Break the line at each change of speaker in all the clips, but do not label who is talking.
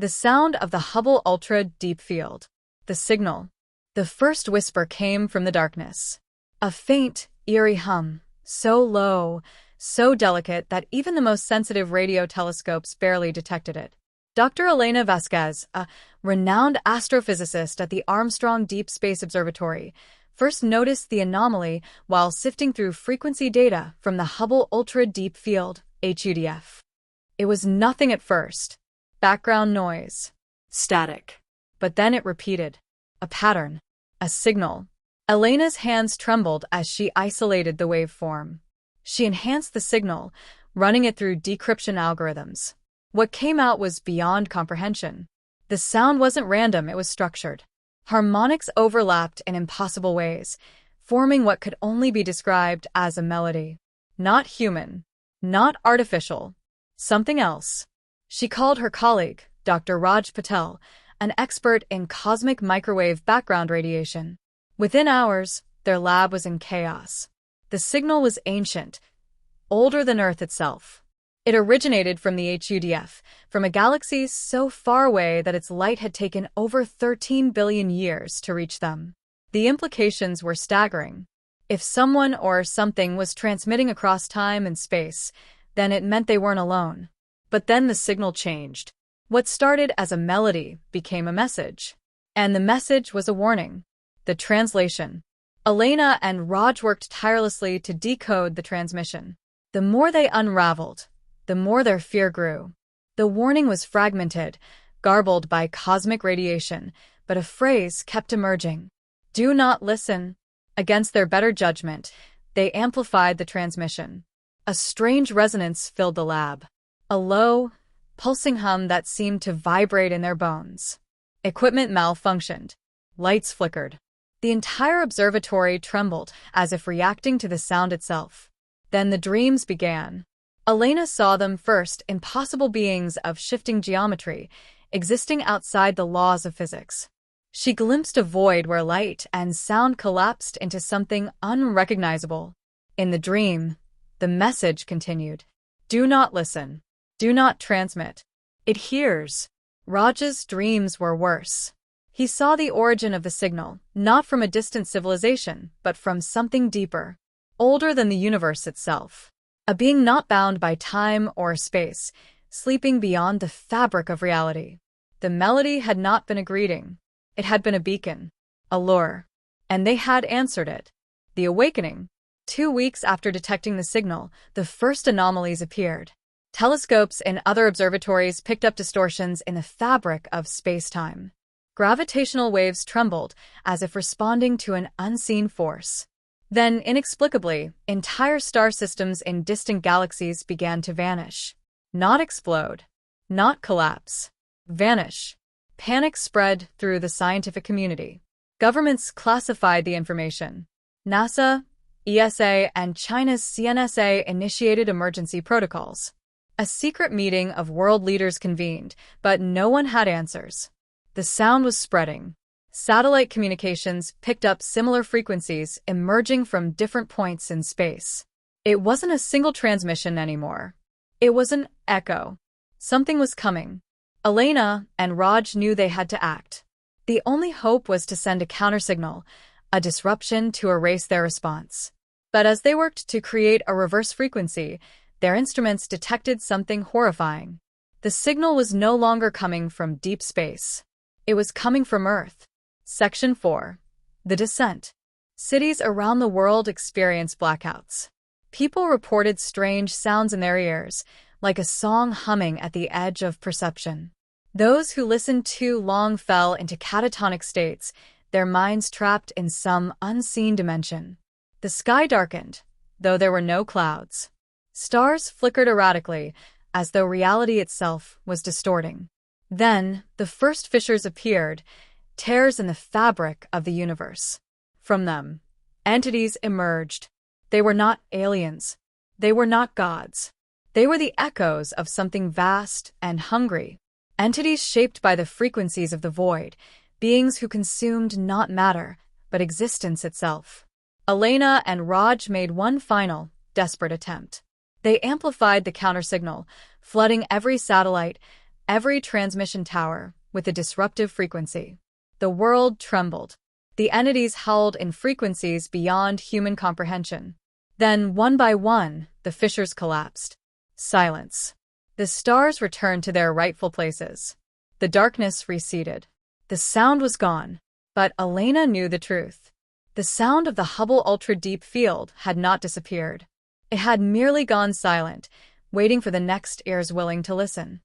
The sound of the Hubble Ultra Deep Field. The signal. The first whisper came from the darkness. A faint, eerie hum, so low, so delicate that even the most sensitive radio telescopes barely detected it. Dr. Elena Vasquez, a renowned astrophysicist at the Armstrong Deep Space Observatory, first noticed the anomaly while sifting through frequency data from the Hubble Ultra Deep Field, HUDF. It was nothing at first. Background noise. Static. But then it repeated. A pattern. A signal. Elena's hands trembled as she isolated the waveform. She enhanced the signal, running it through decryption algorithms. What came out was beyond comprehension. The sound wasn't random, it was structured. Harmonics overlapped in impossible ways, forming what could only be described as a melody. Not human. Not artificial. Something else. She called her colleague, Dr. Raj Patel, an expert in cosmic microwave background radiation. Within hours, their lab was in chaos. The signal was ancient, older than Earth itself. It originated from the HUDF, from a galaxy so far away that its light had taken over 13 billion years to reach them. The implications were staggering. If someone or something was transmitting across time and space, then it meant they weren't alone. But then the signal changed. What started as a melody became a message. And the message was a warning. The translation. Elena and Raj worked tirelessly to decode the transmission. The more they unraveled, the more their fear grew. The warning was fragmented, garbled by cosmic radiation, but a phrase kept emerging. Do not listen. Against their better judgment, they amplified the transmission. A strange resonance filled the lab. A low, pulsing hum that seemed to vibrate in their bones. Equipment malfunctioned. Lights flickered. The entire observatory trembled, as if reacting to the sound itself. Then the dreams began. Elena saw them first, impossible beings of shifting geometry, existing outside the laws of physics. She glimpsed a void where light and sound collapsed into something unrecognizable. In the dream, the message continued. Do not listen. Do not transmit. It hears. Raj's dreams were worse. He saw the origin of the signal, not from a distant civilization, but from something deeper, older than the universe itself. A being not bound by time or space, sleeping beyond the fabric of reality. The melody had not been a greeting. It had been a beacon, a lure. And they had answered it. The awakening. 2 weeks after detecting the signal, the first anomalies appeared. Telescopes in other observatories picked up distortions in the fabric of space-time. Gravitational waves trembled, as if responding to an unseen force. Then, inexplicably, entire star systems in distant galaxies began to vanish. Not explode. Not collapse. Vanish. Panic spread through the scientific community. Governments classified the information. NASA, ESA, and China's CNSA initiated emergency protocols. A secret meeting of world leaders convened, but no one had answers. The sound was spreading. Satellite communications picked up similar frequencies emerging from different points in space. It wasn't a single transmission anymore. It was an echo. Something was coming. Elena and Raj knew they had to act. The only hope was to send a countersignal, a disruption to erase their response. But as they worked to create a reverse frequency, their instruments detected something horrifying. The signal was no longer coming from deep space. It was coming from Earth. Section 4. The Descent. Cities around the world experienced blackouts. People reported strange sounds in their ears, like a song humming at the edge of perception. Those who listened too long fell into catatonic states, their minds trapped in some unseen dimension. The sky darkened, though there were no clouds. Stars flickered erratically, as though reality itself was distorting. Then, the first fissures appeared, tears in the fabric of the universe. From them, entities emerged. They were not aliens. They were not gods. They were the echoes of something vast and hungry. Entities shaped by the frequencies of the void, beings who consumed not matter, but existence itself. Elena and Raj made one final, desperate attempt. They amplified the countersignal, flooding every satellite, every transmission tower with a disruptive frequency. The world trembled. The entities howled in frequencies beyond human comprehension. Then, one by one, the fissures collapsed. Silence. The stars returned to their rightful places. The darkness receded. The sound was gone. But Elena knew the truth. The sound of the Hubble Ultra Deep Field had not disappeared. It had merely gone silent, waiting for the next ears willing to listen.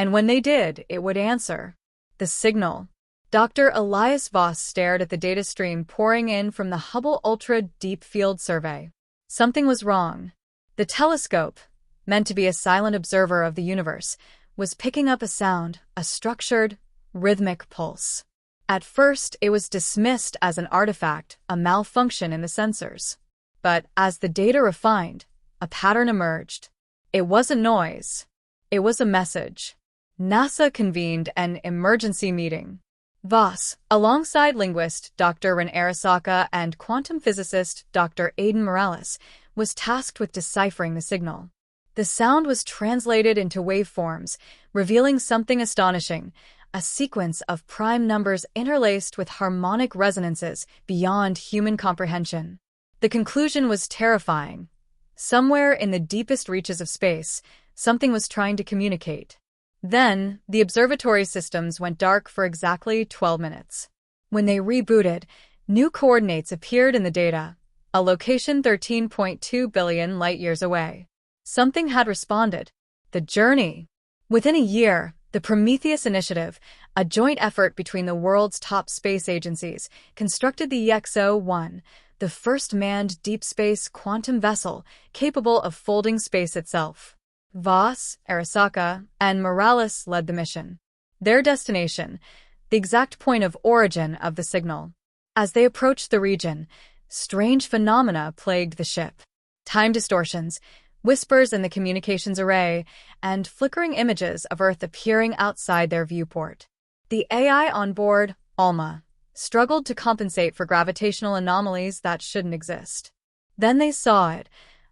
And when they did, it would answer. The signal. Dr. Elias Voss stared at the data stream pouring in from the Hubble Ultra Deep Field survey. Something was wrong. The telescope, meant to be a silent observer of the universe, was picking up a sound, a structured, rhythmic pulse. At first, it was dismissed as an artifact, a malfunction in the sensors. But as the data refined, a pattern emerged. It wasn't noise. It was a message. NASA convened an emergency meeting. Voss, alongside linguist Dr. Ren Arasaka and quantum physicist Dr. Aidan Morales, was tasked with deciphering the signal. The sound was translated into waveforms, revealing something astonishing, a sequence of prime numbers interlaced with harmonic resonances beyond human comprehension. The conclusion was terrifying. Somewhere in the deepest reaches of space, something was trying to communicate. Then, the observatory systems went dark for exactly 12 minutes. When they rebooted, new coordinates appeared in the data, a location 13.2 billion light-years away. Something had responded. The journey. Within a year, the Prometheus Initiative, a joint effort between the world's top space agencies, constructed the EXO-1, the first manned deep space quantum vessel capable of folding space itself. Voss, Arasaka, and Morales led the mission. Their destination, the exact point of origin of the signal. As they approached the region, strange phenomena plagued the ship. Time distortions, whispers in the communications array, and flickering images of Earth appearing outside their viewport. The AI on board, ALMA, struggled to compensate for gravitational anomalies that shouldn't exist. Then they saw it,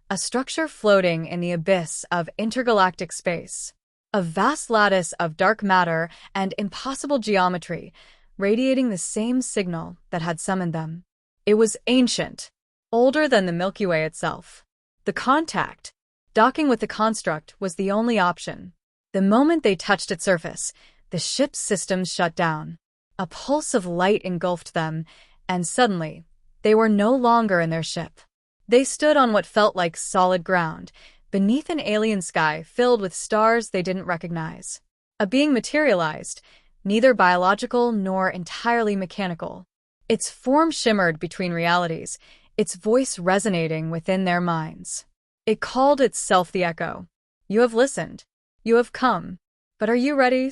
a structure floating in the abyss of intergalactic space. A vast lattice of dark matter and impossible geometry, radiating the same signal that had summoned them. It was ancient, older than the Milky Way itself. The contact, docking with the construct, was the only option. The moment they touched its surface, the ship's systems shut down. A pulse of light engulfed them, and suddenly, they were no longer in their ship. They stood on what felt like solid ground, beneath an alien sky filled with stars they didn't recognize. A being materialized, neither biological nor entirely mechanical. Its form shimmered between realities, its voice resonating within their minds. It called itself the Echo. You have listened. You have come. But are you ready?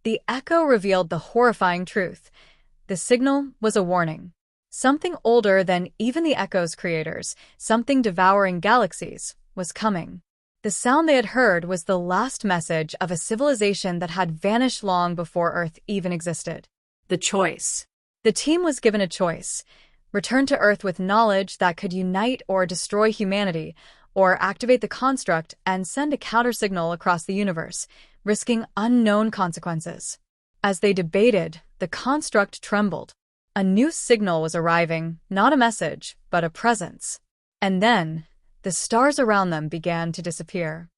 The Echo revealed the horrifying truth. The signal was a warning. Something older than even the Echo's creators, something devouring galaxies, was coming. The sound they had heard was the last message of a civilization that had vanished long before Earth even existed. The choice. The team was given a choice: return to Earth with knowledge that could unite or destroy humanity, or activate the construct and send a countersignal across the universe, risking unknown consequences. As they debated, the construct trembled. A new signal was arriving, not a message, but a presence. And then, the stars around them began to disappear.